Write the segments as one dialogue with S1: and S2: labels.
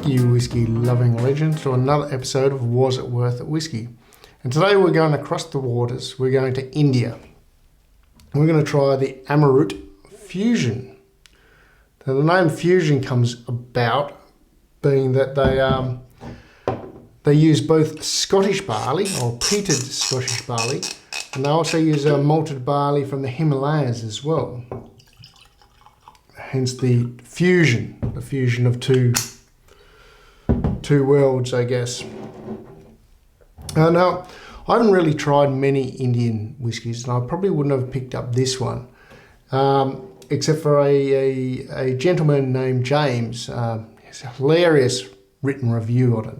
S1: back, you whiskey loving legends, to another episode of Was It Worth It Whiskey. And today we're going across the waters. We're going to India. We're going to try the Amrut Fusion. Now, the name Fusion comes about being that they use both Scottish barley or peated Scottish barley, and they also use malted barley from the Himalayas as well. Hence the fusion of two worlds, I guess. Now, I haven't really tried many Indian whiskies, and I probably wouldn't have picked up this one, except for a gentleman named James. Has a hilarious written review on it.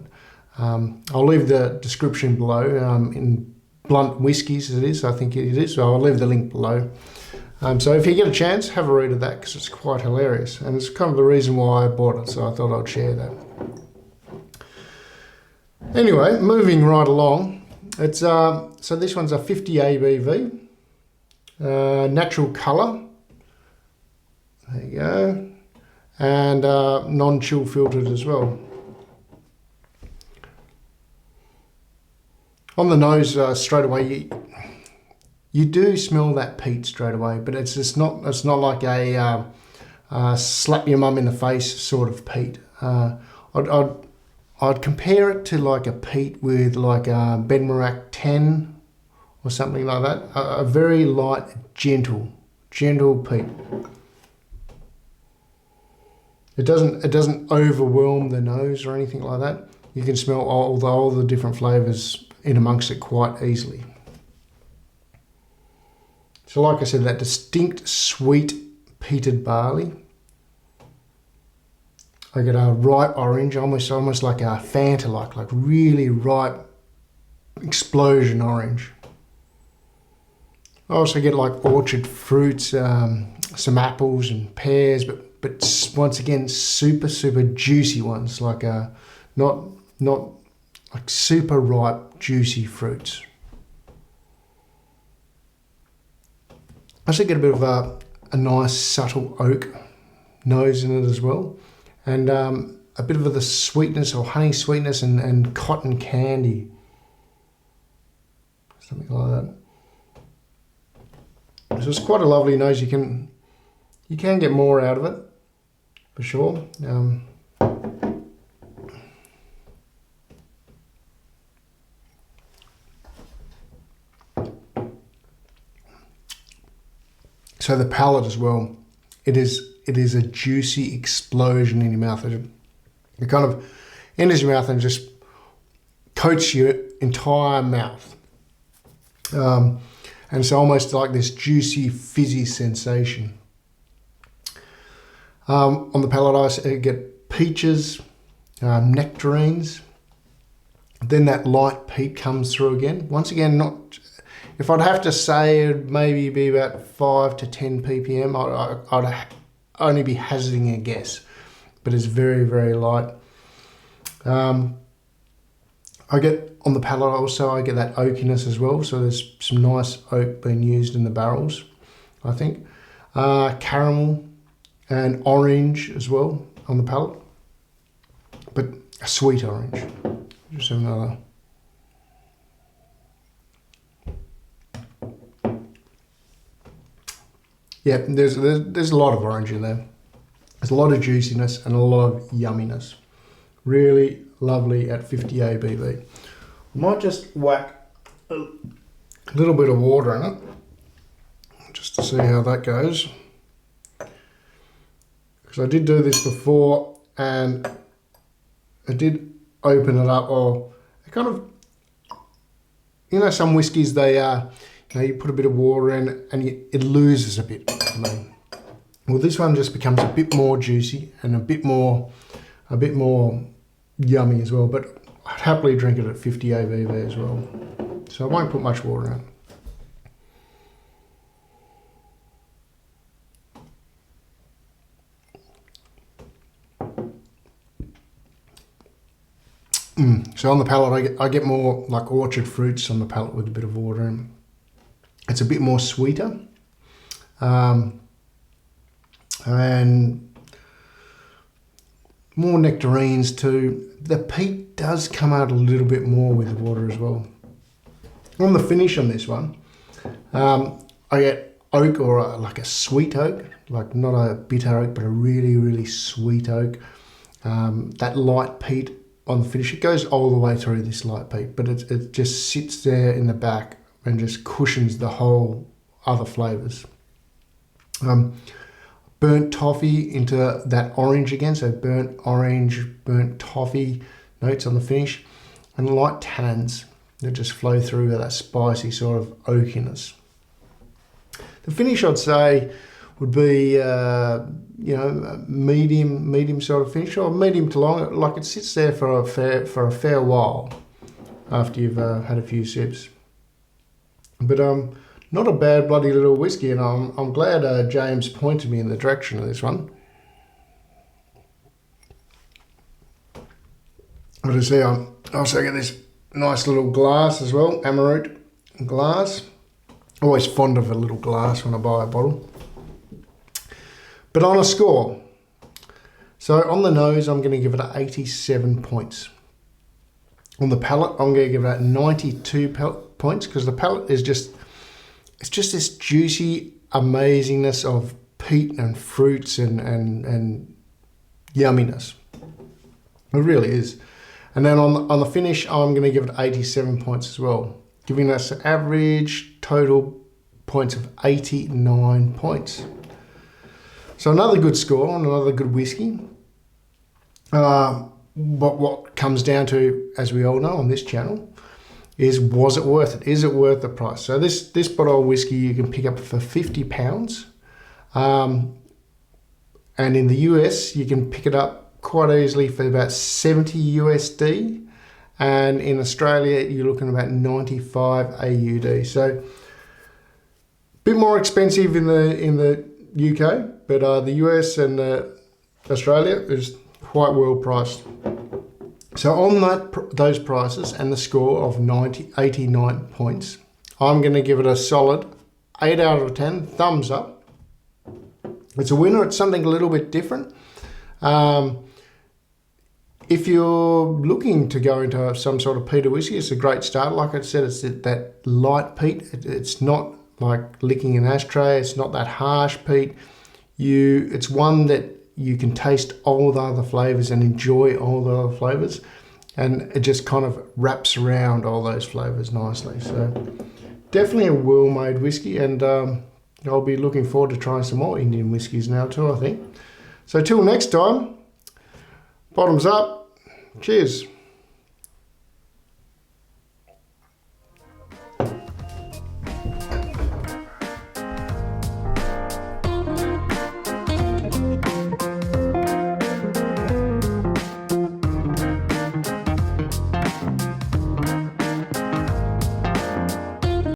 S1: I'll leave the description below. In Blunt Whiskies it is, I think it is, so I'll leave the link below. So if you get a chance, have a read of that, because it's quite hilarious, and it's kind of the reason why I bought it, so I thought I'd share that. Anyway, moving right along, it's so this one's a 50 ABV, natural colour, there you go, and non-chill filtered as well. On the nose, straight away, you do smell that peat straight away, but it's not like a slap your mum in the face sort of peat. I'd compare it to like a peat with like a Glenmorangie 10 or something like that. A very light, gentle peat. It doesn't overwhelm the nose or anything like that. You can smell all the different flavours in amongst it quite easily. So like I said, that distinct sweet peated barley. I get a ripe orange, almost like a Fanta, like really ripe explosion orange. I also get like orchard fruits, some apples and pears, but once again super juicy ones, like not like super ripe juicy fruits. I also get a bit of a nice subtle oak nose in it as well, and a bit of the sweetness or honey sweetness and cotton candy, something like that. So it's quite a lovely nose. You can get more out of it for sure. So the palate as well, it is a juicy explosion in your mouth. It kind of enters your mouth and just coats your entire mouth. And it's almost like this juicy, fizzy sensation. On the palate, I get peaches, nectarines. Then that light peat comes through again. Once again, if I'd have to say, it'd maybe be about 5 to 10 ppm. I'd only be hazarding a guess, but it's very, very light. I get on the palate also, I get that oakiness as well. So there's some nice oak being used in the barrels, I think. Caramel and orange as well on the palate, but a sweet orange. Just have another. Yeah, there's a lot of orange in there. There's a lot of juiciness and a lot of yumminess. Really lovely at 50 ABV. I might just whack a little bit of water in it, just to see how that goes. Because I did do this before, and I did open it up, or it kind of, some whiskies, they you put a bit of water in and it loses a bit. Well, this one just becomes a bit more juicy and a bit more yummy as well. But I'd happily drink it at 50 ABV as well. So I won't put much water in. So on the palate, I get more like orchard fruits on the palate with a bit of water in. It's a bit more sweeter, and more nectarines too. The peat does come out a little bit more with the water as well. On the finish on this one, I get oak, or like a sweet oak, like not a bitter oak, but a really, really sweet oak. That light peat on the finish, it goes all the way through this light peat, but it just sits there in the back and just cushions the whole other flavours. Burnt toffee into that orange again, so burnt orange, burnt toffee notes on the finish, and light tannins that just flow through with that spicy sort of oakiness. The finish, I'd say, would be medium sort of finish, or medium to long. Like it sits there for a fair while after you've had a few sips. But not a bad bloody little whiskey, and I'm glad James pointed me in the direction of this one. But as I say, I also get this nice little glass as well, Amrut glass. Always fond of a little glass when I buy a bottle. But on a score, so on the nose, I'm going to give it 87 points. On the palate, I'm going to give it 92 points, because the palate is just this juicy amazingness of peat and fruits and yumminess. It really is. And then on the finish, I'm going to give it 87 points as well, giving us an average total points of 89 points. So another good score, another good whiskey. But what comes down to, as we all know on this channel, is was it worth it? Is it worth the price? So this bottle of whiskey you can pick up for £50. And in the US, you can pick it up quite easily for about 70 USD. And in Australia, you're looking at about 95 AUD. So a bit more expensive in the UK, but the US and Australia is quite well priced. So on those prices and the score of 89 points, I'm going to give it a solid 8 out of 10, thumbs up. It's a winner. It's something a little bit different. If you're looking to go into some sort of peated whiskey, it's a great start. Like I said, it's that light peat. It's not like licking an ashtray. It's not that harsh peat. It's one that you can taste all the other flavours and enjoy all the other flavours, and it just kind of wraps around all those flavours nicely. So definitely a well-made whiskey, and I'll be looking forward to trying some more Indian whiskies now too, I think. So till next time, bottoms up, cheers.